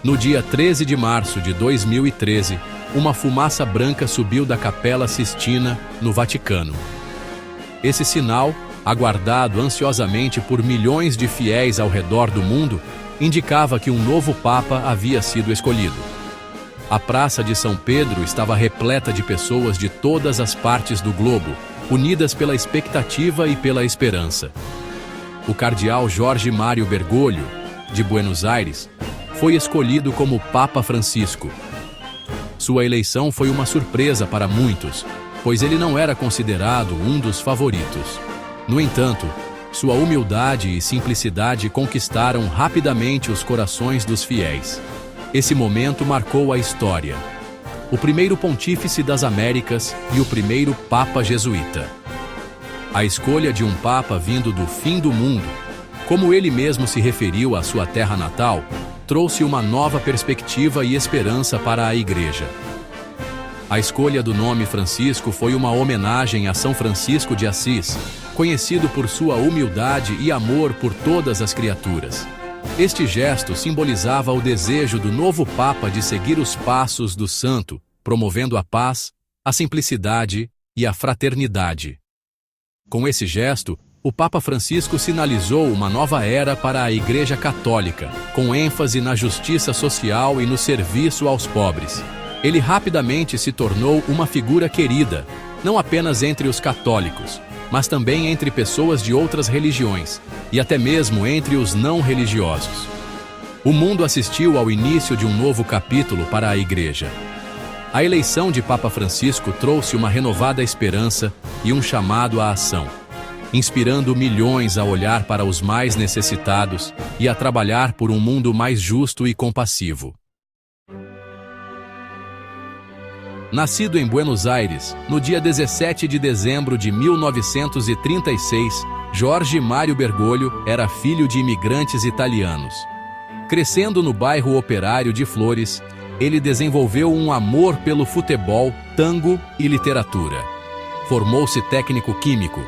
No dia 13 de março de 2013, uma fumaça branca subiu da Capela Sistina, no Vaticano. Esse sinal, aguardado ansiosamente por milhões de fiéis ao redor do mundo, indicava que um novo Papa havia sido escolhido. A Praça de São Pedro estava repleta de pessoas de todas as partes do globo, unidas pela expectativa e pela esperança. O cardeal Jorge Mário Bergoglio, de Buenos Aires, foi escolhido como Papa Francisco. Sua eleição foi uma surpresa para muitos, pois ele não era considerado um dos favoritos. No entanto, sua humildade e simplicidade conquistaram rapidamente os corações dos fiéis. Esse momento marcou a história. O primeiro pontífice das Américas e o primeiro Papa jesuíta. A escolha de um Papa vindo do fim do mundo, como ele mesmo se referiu à sua terra natal, trouxe uma nova perspectiva e esperança para a Igreja. A escolha do nome Francisco foi uma homenagem a São Francisco de Assis, conhecido por sua humildade e amor por todas as criaturas. Este gesto simbolizava o desejo do novo Papa de seguir os passos do santo, promovendo a paz, a simplicidade e a fraternidade. Com esse gesto, o Papa Francisco sinalizou uma nova era para a Igreja Católica, com ênfase na justiça social e no serviço aos pobres. Ele rapidamente se tornou uma figura querida, não apenas entre os católicos, mas também entre pessoas de outras religiões, e até mesmo entre os não religiosos. O mundo assistiu ao início de um novo capítulo para a Igreja. A eleição de Papa Francisco trouxe uma renovada esperança e um chamado à ação, inspirando milhões a olhar para os mais necessitados e a trabalhar por um mundo mais justo e compassivo. Nascido em Buenos Aires, no dia 17 de dezembro de 1936, Jorge Mário Bergoglio era filho de imigrantes italianos. Crescendo no bairro operário de Flores, ele desenvolveu um amor pelo futebol, tango e literatura. Formou-se técnico químico,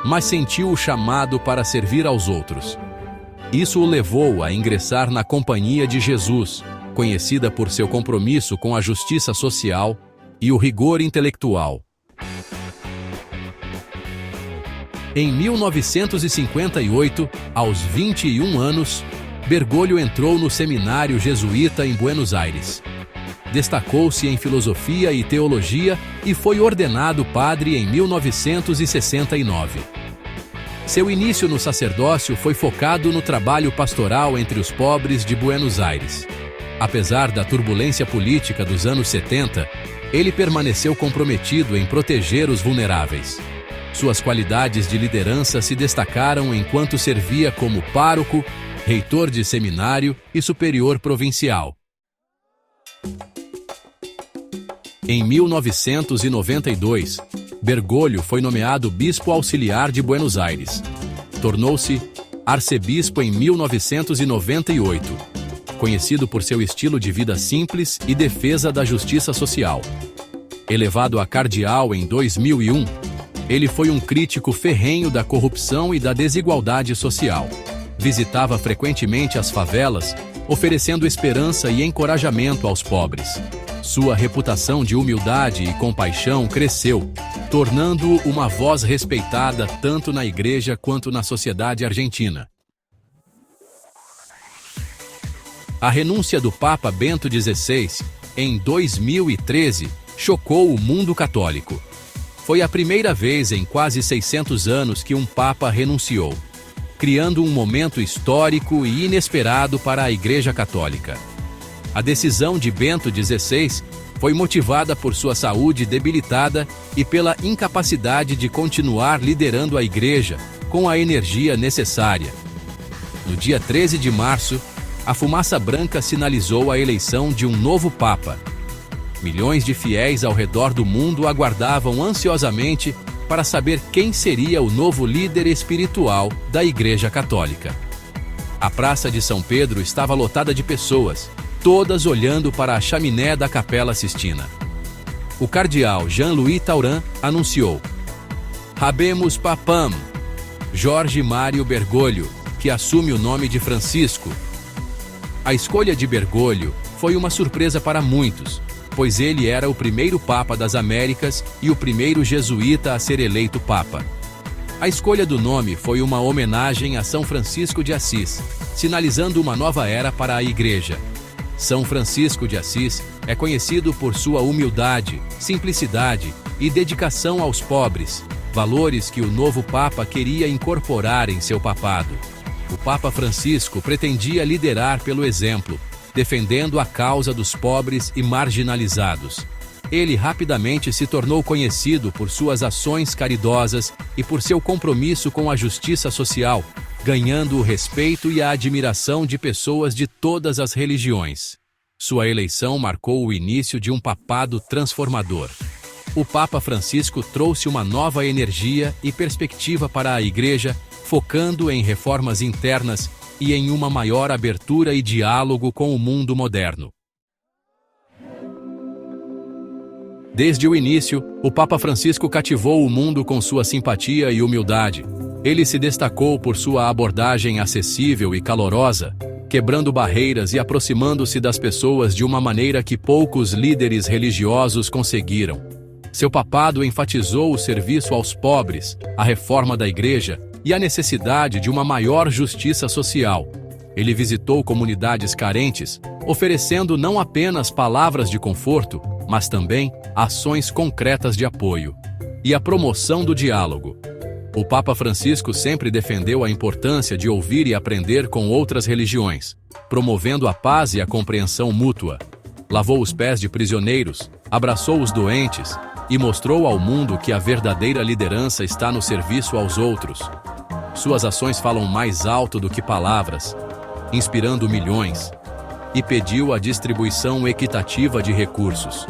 mas sentiu o chamado para servir aos outros. Isso o levou a ingressar na Companhia de Jesus, conhecida por seu compromisso com a justiça social e o rigor intelectual. Em 1958, aos 21 anos, Bergoglio entrou no seminário jesuíta em Buenos Aires. Destacou-se em filosofia e teologia e foi ordenado padre em 1969. Seu início no sacerdócio foi focado no trabalho pastoral entre os pobres de Buenos Aires. Apesar da turbulência política dos anos 70, ele permaneceu comprometido em proteger os vulneráveis. Suas qualidades de liderança se destacaram enquanto servia como pároco, reitor de seminário e superior provincial. Em 1992, Bergoglio foi nomeado bispo auxiliar de Buenos Aires. Tornou-se arcebispo em 1998. Conhecido por seu estilo de vida simples e defesa da justiça social. Elevado a cardeal em 2001, ele foi um crítico ferrenho da corrupção e da desigualdade social. Visitava frequentemente as favelas, oferecendo esperança e encorajamento aos pobres. Sua reputação de humildade e compaixão cresceu, tornando-o uma voz respeitada tanto na Igreja quanto na sociedade argentina. A renúncia do Papa Bento XVI, em 2013, chocou o mundo católico. Foi a primeira vez em quase 600 anos que um Papa renunciou, criando um momento histórico e inesperado para a Igreja Católica. A decisão de Bento XVI foi motivada por sua saúde debilitada e pela incapacidade de continuar liderando a Igreja com a energia necessária. No dia 13 de março, a fumaça branca sinalizou a eleição de um novo Papa. Milhões de fiéis ao redor do mundo aguardavam ansiosamente para saber quem seria o novo líder espiritual da Igreja Católica. A Praça de São Pedro estava lotada de pessoas, todas olhando para a chaminé da Capela Sistina. O cardeal Jean-Louis Tauran anunciou: "Habemos Papam, Jorge Mário Bergoglio, que assume o nome de Francisco." A escolha de Bergoglio foi uma surpresa para muitos, pois ele era o primeiro Papa das Américas e o primeiro jesuíta a ser eleito Papa. A escolha do nome foi uma homenagem a São Francisco de Assis, sinalizando uma nova era para a Igreja. São Francisco de Assis é conhecido por sua humildade, simplicidade e dedicação aos pobres, valores que o novo Papa queria incorporar em seu papado. O Papa Francisco pretendia liderar pelo exemplo, defendendo a causa dos pobres e marginalizados. Ele rapidamente se tornou conhecido por suas ações caridosas e por seu compromisso com a justiça social, ganhando o respeito e a admiração de pessoas de todas as religiões. Sua eleição marcou o início de um papado transformador. O Papa Francisco trouxe uma nova energia e perspectiva para a Igreja, focando em reformas internas e em uma maior abertura e diálogo com o mundo moderno. Desde o início, o Papa Francisco cativou o mundo com sua simpatia e humildade. Ele se destacou por sua abordagem acessível e calorosa, quebrando barreiras e aproximando-se das pessoas de uma maneira que poucos líderes religiosos conseguiram. Seu papado enfatizou o serviço aos pobres, a reforma da Igreja e a necessidade de uma maior justiça social. Ele visitou comunidades carentes, oferecendo não apenas palavras de conforto, mas também ações concretas de apoio e a promoção do diálogo. O Papa Francisco sempre defendeu a importância de ouvir e aprender com outras religiões, promovendo a paz e a compreensão mútua. Lavou os pés de prisioneiros, abraçou os doentes e mostrou ao mundo que a verdadeira liderança está no serviço aos outros. Suas ações falam mais alto do que palavras, inspirando milhões, e pediu a distribuição equitativa de recursos.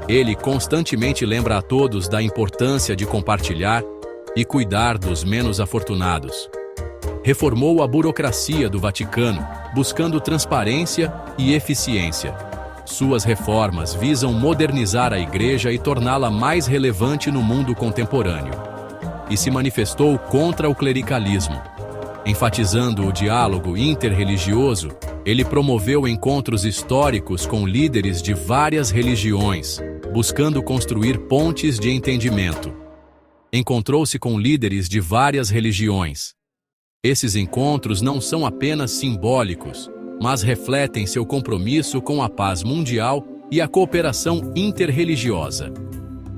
Ele constantemente lembra a todos da importância de compartilhar e cuidar dos menos afortunados. Reformou a burocracia do Vaticano, buscando transparência e eficiência. Suas reformas visam modernizar a Igreja e torná-la mais relevante no mundo contemporâneo. E se manifestou contra o clericalismo. Enfatizando o diálogo interreligioso, ele promoveu encontros históricos com líderes de várias religiões, buscando construir pontes de entendimento. Encontrou-se com líderes de várias religiões. Esses encontros não são apenas simbólicos, mas refletem seu compromisso com a paz mundial e a cooperação interreligiosa.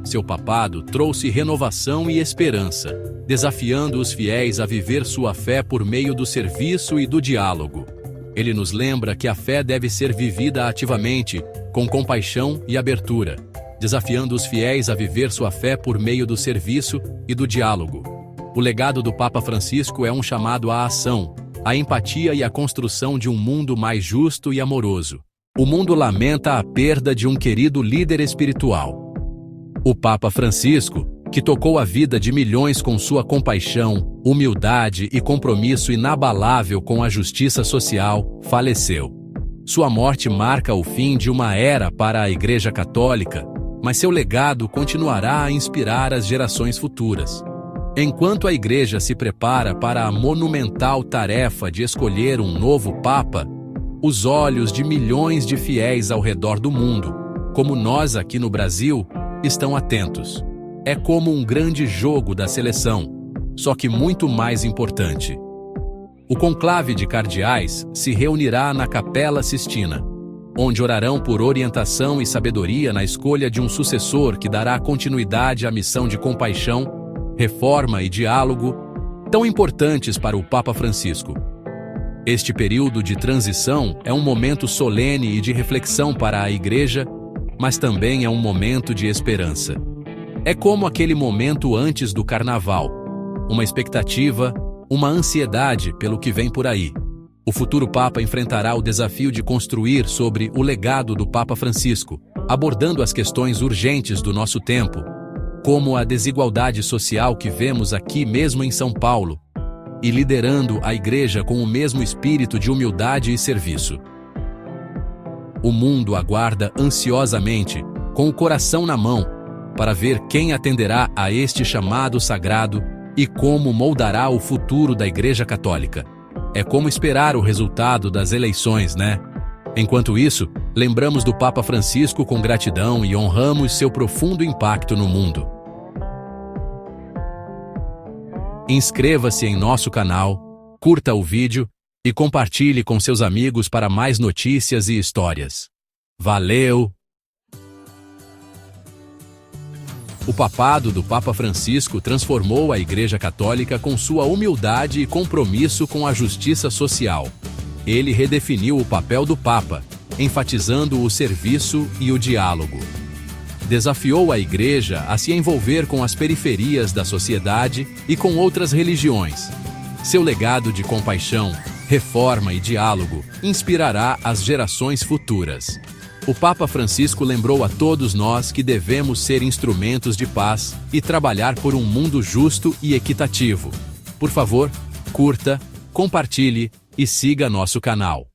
Seu papado trouxe renovação e esperança, desafiando os fiéis a viver sua fé por meio do serviço e do diálogo. Ele nos lembra que a fé deve ser vivida ativamente, com compaixão e abertura, desafiando os fiéis a viver sua fé por meio do serviço e do diálogo. O legado do Papa Francisco é um chamado à ação, à empatia e à construção de um mundo mais justo e amoroso. O mundo lamenta a perda de um querido líder espiritual. O Papa Francisco, que tocou a vida de milhões com sua compaixão, humildade e compromisso inabalável com a justiça social, faleceu. Sua morte marca o fim de uma era para a Igreja Católica, mas seu legado continuará a inspirar as gerações futuras. Enquanto a Igreja se prepara para a monumental tarefa de escolher um novo Papa, os olhos de milhões de fiéis ao redor do mundo, como nós aqui no Brasil, estão atentos. É como um grande jogo da seleção, só que muito mais importante. O conclave de cardeais se reunirá na Capela Sistina, onde orarão por orientação e sabedoria na escolha de um sucessor que dará continuidade à missão de compaixão, reforma e diálogo, tão importantes para o Papa Francisco. Este período de transição é um momento solene e de reflexão para a Igreja, mas também é um momento de esperança. É como aquele momento antes do Carnaval, uma expectativa, uma ansiedade pelo que vem por aí. O futuro Papa enfrentará o desafio de construir sobre o legado do Papa Francisco, abordando as questões urgentes do nosso tempo, como a desigualdade social que vemos aqui mesmo em São Paulo, e liderando a Igreja com o mesmo espírito de humildade e serviço. O mundo aguarda ansiosamente, com o coração na mão, para ver quem atenderá a este chamado sagrado e como moldará o futuro da Igreja Católica. É como esperar o resultado das eleições, né? Enquanto isso, lembramos do Papa Francisco com gratidão e honramos seu profundo impacto no mundo. Inscreva-se em nosso canal, curta o vídeo e compartilhe com seus amigos para mais notícias e histórias. Valeu! O papado do Papa Francisco transformou a Igreja Católica com sua humildade e compromisso com a justiça social. Ele redefiniu o papel do Papa, enfatizando o serviço e o diálogo. Desafiou a Igreja a se envolver com as periferias da sociedade e com outras religiões. Seu legado de compaixão, reforma e diálogo inspirará as gerações futuras. O Papa Francisco lembrou a todos nós que devemos ser instrumentos de paz e trabalhar por um mundo justo e equitativo. Por favor, curta, compartilhe e siga nosso canal.